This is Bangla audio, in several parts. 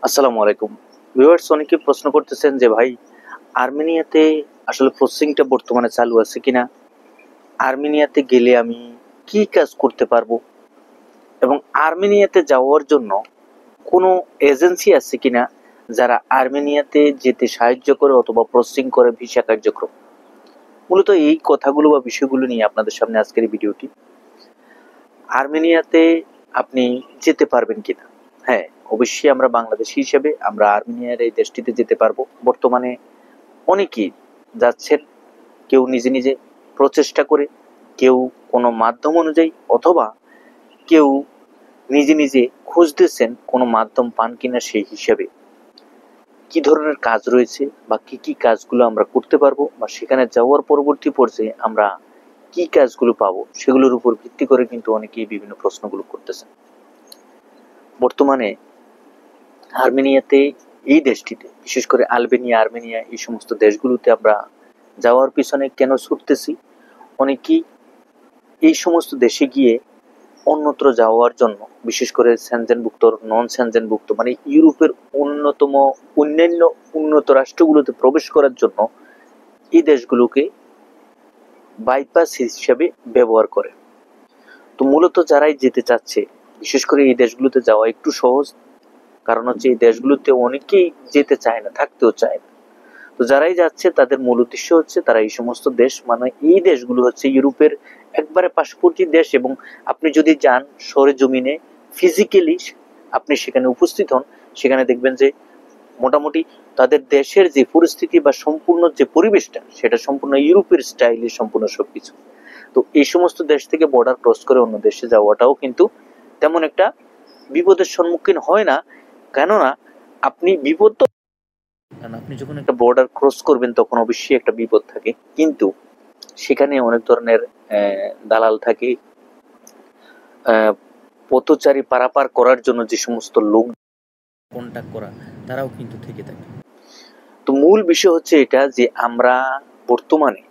আসসালামু আলাইকুম ভিউয়ার্স, অনেকে প্রশ্ন করতেছেন যে ভাই আর্মেনিয়াতে আসলে প্রসেসিংটা বর্তমানে চালু আছে কিনা, আর্মেনিয়াতে গেলে আমি কি কাজ করতে পারবো এবং আর্মেনিয়াতে যাওয়ার জন্য কোনো এজেন্সি আছে কিনা যারা আর্মেনিয়াতে যেতে সাহায্য করে অথবা প্রসেসিং করে ভিসা কার্যক্রম। মূলত এই কথাগুলো বা বিষয়গুলো নিয়ে আপনাদের সামনে আজকের এই ভিডিওটি। আর্মেনিয়াতে আপনি যেতে পারবেন কিনা? হ্যাঁ, অবশ্যই আমরা বাংলাদেশি হিসেবে আমরা আর্মেনিয়ার এই দেশটিতে যেতে পারবো। বর্তমানে অনেকেই যাচ্ছেন, কেউ নিজে নিজে প্রচেষ্টা করে, কেউ কোনো মাধ্যম অনুযায়ী, অথবা কেউ নিজে নিজে খুঁজতেছেন কোনো মাধ্যম পান কিনা সেই হিসাবে। কি ধরনের কাজ রয়েছে বা কি কি কাজগুলো আমরা করতে পারবো বা সেখানে যাওয়ার পরবর্তী পর্যায়ে আমরা কি কাজগুলো পাবো সেগুলোর উপর ভিত্তি করে কিন্তু অনেকেই বিভিন্ন প্রশ্নগুলো করতেছেন। বর্তমানে আর্মেনিয়াতে, এই দেশটিতে বিশেষ করে আলবেনিয়া, আর্মেনিয়া এই সমস্ত দেশগুলোতে আমরা যাওয়ার পিছনে কেন ছুটতেছি? অনেকেই এই সমস্ত দেশে গিয়ে অন্যত্র যাওয়ার জন্য, বিশেষ করে সেনজেনভুক্ত, নন সেনজেনভুক্ত মানে ইউরোপের অন্যান্য উন্নত রাষ্ট্রগুলোতে প্রবেশ করার জন্য এই দেশগুলোকে বাইপাস হিসেবে ব্যবহার করে। তো মূলত যারাই যেতে চাচ্ছে, বিশেষ করে এই দেশগুলোতে যাওয়া একটু সহজ, কারণ হচ্ছে এই দেশগুলোতে অনেকেই যেতে চায় না, থাকতেও চায় না। তো যারাই যাচ্ছে তাদের মূল উদ্দেশ্য হচ্ছে তারা এই সমস্ত দেশ, মানে এই দেশগুলো হচ্ছে ইউরোপের একবারে পার্শ্ববর্তী দেশ, এবং আপনি যদি যান সরেজমিনে ফিজিক্যালি আপনি সেখানে উপস্থিত হন, সেখানে দেখবেন যে মোটামুটি তাদের দেশের যে পরিস্থিতি বা সম্পূর্ণ যে পরিবেশটা সেটা সম্পূর্ণ ইউরোপের স্টাইলে সম্পূর্ণ সবকিছু। তো এই সমস্ত দেশ থেকে বর্ডার ক্রস করে অন্য দেশে যাওয়াটাও কিন্তু তেমন একটা বিপদের সম্মুখীন হয় না, কেননা আপনি বিপদ, কারণ আপনি যখন একটা বর্ডার ক্রস করবেন তখন অবশ্যই একটা বিপদ থাকে, কিন্তু সেখানে অনেক ধরনের দালাল থাকে, পথচারী পারাপার করার জন্য যে সমস্ত লোক কন্টাক্ট করা, তারাও কিন্তু থেকে থাকে। তো মূল বিষয় হচ্ছে এটা যে আমরা বর্তমানে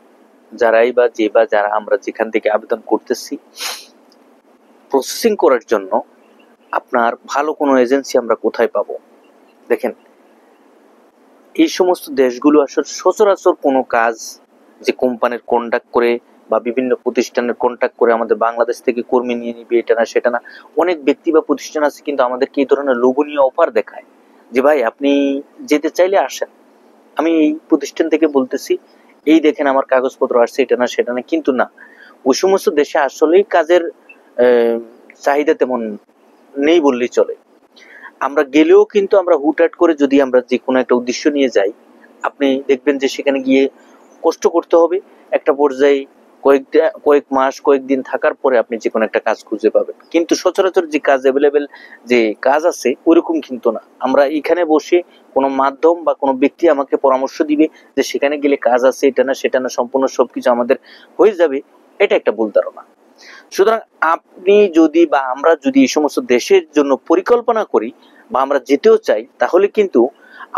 যারা আমরা যেখান থেকে আবেদন করতেছি প্রসেসিং করার জন্য, আপনার ভালো কোনো এজেন্সি আমরা কোথায় পাবো? দেখেন, এই সমস্ত দেশগুলো আসলে সচরাচর কোনো কাজ যে কোম্পানির কন্ট্যাক্ট করে বা বিভিন্ন প্রতিষ্ঠানের কন্ট্যাক্ট করে আমাদের বাংলাদেশ থেকে কর্মী নিয়ে নিবে এটা না সেটা না। অনেক ব্যক্তি বা প্রতিষ্ঠান আছে কিন্তু আমাদেরকে এই ধরনের লোভনীয় অফার দেখায় যে ভাই আপনি যেতে চাইলে আসেন, আমি এই প্রতিষ্ঠান থেকে বলতেছি, এই দেখেন আমার কাগজপত্র আসছে, এটা না সেটা না। কিন্তু না, ওই সমস্ত দেশে আসলেই কাজের চাহিদা তেমন নেই বললেই চলে। আমরা গেলেও কিন্তু আমরা হুটহাট করে যদি আমরা যে কোনো একটা উদ্দেশ্য নিয়ে যাই, আপনি দেখবেন যে সেখানে গিয়ে কষ্ট করতে হবে, একটা পর্যায়ে কয়েক মাস কয়েকদিন থাকার পরে আপনি যে কোনো একটা কাজ খুঁজে পাবেন। কিন্তু সচরাচর যে কাজ অ্যাভেলেবেল, যে কাজ আছে ওইরকম কিন্তু না। আমরা এখানে বসে কোনো মাধ্যম বা কোনো ব্যক্তি আমাকে পরামর্শ দিবে যে সেখানে গেলে কাজ আছে, এটা না সেটা না, সম্পূর্ণ সবকিছু আমাদের হয়ে যাবে, এটা একটা ভুল ধারণা। সুতরাং আপনি যদি বা আমরা যদি এই সমস্ত দেশের জন্য পরিকল্পনা করি বা আমরা যেতেও চাই, তাহলে কিন্তু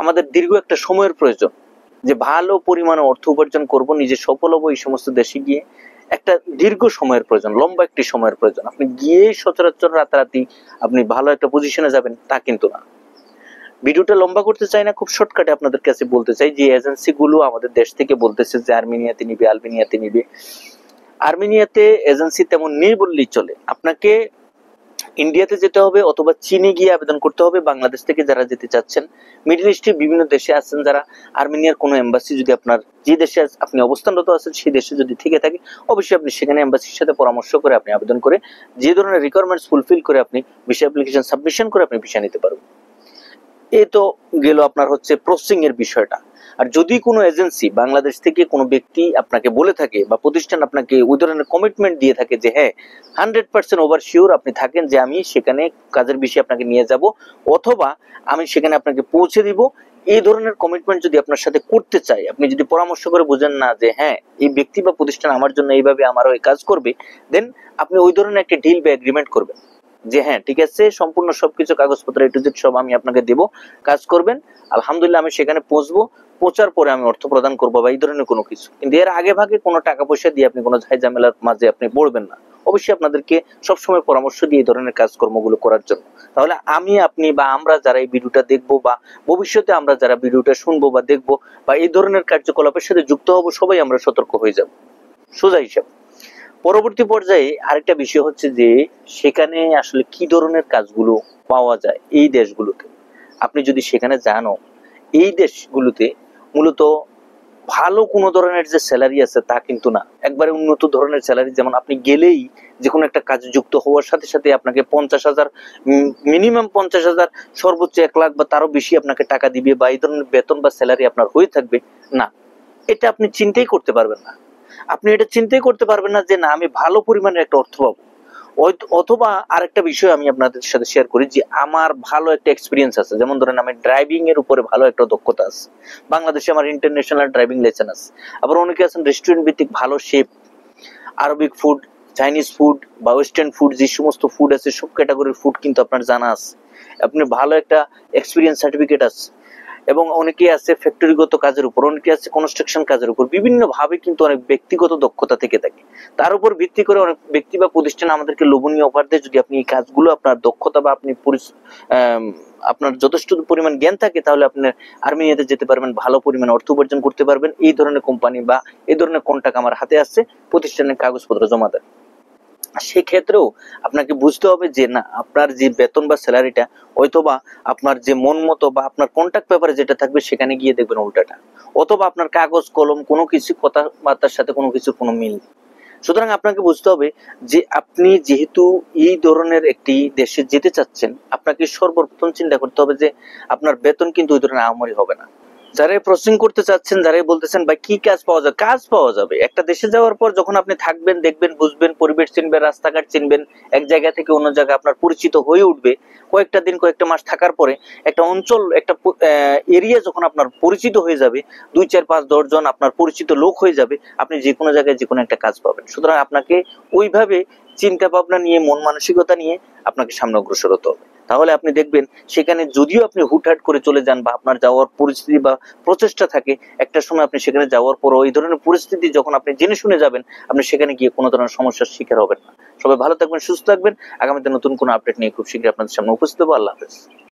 আমাদের দীর্ঘ একটা সময়ের প্রয়োজন, যে ভালো পরিমাণে অর্থ উপার্জন করব, নিজে সফল হবো এই সমস্ত দেশে গিয়ে, একটা দীর্ঘ সময়ের প্রয়োজন, লম্বা একটি সময়ের প্রয়োজন। আপনি গিয়ে সচরাচর রাতারাতি আপনি ভালো একটা পজিশনে যাবেন তা কিন্তু না। ভিডিওটা লম্বা করতে চাই না, খুব শর্টকাটে আপনাদের কাছে বলতে চাই যে এজেন্সি গুলো আমাদের দেশ থেকে বলতেছে যে আর্মেনিয়াতে নিবে, আলবেনিয়াতে নিবে। আর্মেনিয়াতে এজেন্সি তেমন নেই বললেই চলে। আপনাকে ইন্ডিয়াতে যেতে হবে অথবা চীনে গিয়ে আবেদন করতে হবে। বাংলাদেশ থেকে যারা যেতে চাচ্ছেন, মিডল ইস্টের বিভিন্ন দেশে আছেন যারা, আর্মেনিয়ার কোনো এম্বাসি যদি আপনার যে দেশে আপনি অবস্থানরত আছেন সেই দেশে যদি থেকে থাকে, অবশ্যই আপনি সেখানে এম্বাসির সাথে পরামর্শ করে আপনি আবেদন করে যে ধরনের রিকোয়ারমেন্টস ফুলফিল করে আপনি ভিসা অ্যাপ্লিকেশন সাবমিশন করে আপনি ভিসা নিতে পারবেন। এ তো গেল আপনার হচ্ছে প্রসেসিং এর বিষয়টা। আর যদি কোনো এজেন্সি বাংলাদেশ থেকে কোনো ব্যক্তি আপনাকে বলে থাকে বা প্রতিষ্ঠান আপনাকে ওই ধরনের কমিটমেন্ট দিয়ে থাকে যে হ্যাঁ 100% ওভার শিওর আপনি থাকেন যে আমি সেখানে কাজের বিষয়ে আপনাকে নিয়ে যাব অথবা আমি সেখানে আপনাকে পৌঁছে দিব, এই ধরনের কমিটমেন্ট যদি আপনার সাথে করতে চাই, আপনি যদি পরামর্শ করে বুঝেন না যে হ্যাঁ এই ব্যক্তি বা প্রতিষ্ঠান আমার জন্য এইভাবে আমারও এই কাজ করবে, দেন আপনি ওই ধরনের একটা ডিল বা এগ্রিমেন্ট করবেন যে হ্যাঁ ঠিক আছে, সম্পূর্ণ সবকিছু কাগজপত্র A to Z সব আমি আপনাকে দেব, কাজ করবেন, আলহামদুলিল্লাহ আমি সেখানে পৌঁছবো, পৌঁছার পরে আমি অর্থ প্রদান করবো বা এই ধরনের কোনো কিছু। কিন্তু এর আগে ভাগে কোনো টাকা পয়সা দিয়ে আপনি কোনো ঝামেলার মাঝে আপনি পড়বেন না, অবশ্যই আপনাদেরকে সবসময় পরামর্শ দিয়ে এই ধরনের কাজকর্মগুলো করার জন্য। তাহলে আমি, আপনি বা আমরা যারা এই ভিডিওটা দেখবো বা ভবিষ্যতে আমরা যারা ভিডিওটা শুনবো বা দেখবো বা এই ধরনের কার্যকলাপের সাথে যুক্ত হব, সবাই আমরা সতর্ক হয়ে যাব। সোজা হিসাব। পরবর্তী পর্যায়ে আরেকটা বিষয় হচ্ছে যে সেখানে আসলে কি ধরনের কাজগুলো পাওয়া যায় এই দেশগুলোতে। আপনি যদি সেখানে জানো, এই দেশগুলোতে মূলত ভালো কোনো ধরনের যে স্যালারি আছে তা কিন্তু না, একবারে উন্নত ধরনের স্যালারি। যেমন আপনি গেলেই যে কোনো একটা কাজে যুক্ত হওয়ার সাথে সাথে আপনাকে 50,000, মিনিমাম 50,000, সর্বোচ্চ 1 লাখ বা তারও বেশি আপনাকে টাকা দিবে বা এই ধরনের বেতন বা স্যালারি আপনার হয়ে থাকবে না। এটা আপনি চিন্তাই করতে পারবেন না। আপনি এটা চিন্তাই করতে পারবেন না যে না আমি ভালো পরিমাণের একটা অর্থ পাবো। অথবা আরেকটা বিষয় আমি আপনাদের সাথে শেয়ার করি যে আমার ভালো একটা এক্সপিরিয়েন্স আছে। যেমন ধরেন আমি ড্রাইভিং এর উপরে ভালো একটা দক্ষতা আছে, বাংলাদেশে আমার ইন্টারন্যাশনাল ড্রাইভিং লাইসেন্স আছে। আবার অনেকে আছেন রেস্টুরেন্ট ভিত্তিক ভালো chef, Arabic food, Chinese food বা ওয়েস্টার্ন ফুড, যে সমস্ত ফুড আছে সব ক্যাটাগরির ফুড কিন্তু আপনার জানা আছে, আপনি ভালো একটা এক্সপিরিয়েন্স সার্টিফিকেট আছে। এবং অনেকে আছে ফ্যাক্টরিগত কাজের উপর, অনেকে আছে কনস্ট্রাকশন কাজের উপর, বিভিন্ন ভাবে কিন্তু অনেক ব্যক্তিগত দক্ষতা থেকে থাকে। তার উপর ভিত্তি করে অনেক ব্যক্তি বা প্রতিষ্ঠান আমাদেরকে লোভনীয় অফার দেয়, যদি আপনি এই কাজগুলো আপনার দক্ষতা বা আপনি আপনার যথেষ্ট পরিমাণ জ্ঞান থাকে তাহলে আপনি আর্মেনিয়াতে যেতে পারবেন, ভালো পরিমাণ অর্থ উপার্জন করতে পারবেন। এই ধরনের কোম্পানি বা এই ধরনের কন্ট্রাক্ট আমার হাতে আছে, প্রতিষ্ঠানের কাগজপত্র জমা দেন। সেক্ষেত্রেও আপনাকে বুঝতে হবে যে না আপনার যে বেতন বা স্যালারিটা হয়তোবা আপনার যে মন মতো বা আপনার কন্ট্যাক্ট পেপারে যেটা থাকবে সেখানে গিয়ে দেখবেন উল্টাটা, অথবা আপনার কাগজ কলম কোনো কিছু কথাবার্তার সাথে কোনো কিছুর কোনো মিল নেই। সুতরাং আপনাকে বুঝতে হবে যে আপনি যেহেতু এই ধরনের একটি দেশে যেতে চাচ্ছেন, আপনাকে সর্বপ্রথম চিন্তা করতে হবে যে আপনার বেতন কিন্তু ওই ধরনের আহামরি হবে না। যারাই প্রসেসিং করতে চাচ্ছেন, যারাই বলতেছেন ভাই কি কাজ পাওয়া যায়, কাজ পাওয়া যাবে। একটা দেশে যাওয়ার পর যখন আপনি থাকবেন, দেখবেন, বুঝবেন, পরিবেশ চিনবেন, রাস্তাঘাট চিনবেন, এক জায়গা থেকে অন্য জায়গায় আপনার পরিচিত হয়ে উঠবে, কয়েকটা দিন কয়েকটা মাস থাকার পরে একটা অঞ্চল, একটা এরিয়া যখন আপনার পরিচিত হয়ে যাবে, 2, 4, 5, 10 জন আপনার পরিচিত লোক হয়ে যাবে, আপনি যে কোনো জায়গায় যে কোনো একটা কাজ পাবেন। সুতরাং আপনাকে ওইভাবে চিন্তা ভাবনা নিয়ে, মন মানসিকতা নিয়ে আপনাকে সামনে অগ্রসর হতে হবে। তাহলে আপনি দেখবেন সেখানে যদিও আপনি হুটহাট করে চলে যান বা আপনার যাওয়ার পরিস্থিতি বা প্রচেষ্টা থাকে, একটা সময় আপনি সেখানে যাওয়ার পর ওই ধরনের পরিস্থিতি যখন আপনি জেনে শুনে যাবেন, আপনি সেখানে গিয়ে কোনো ধরনের সমস্যার শিকার হবেন না। সবাই ভালো থাকবেন, সুস্থ থাকবেন। আগামীতে নতুন কোনো আপডেট নিয়ে খুব শীঘ্রই আপনাদের সামনে উপস্থিত হবো। আল্লাহ হাফেজ।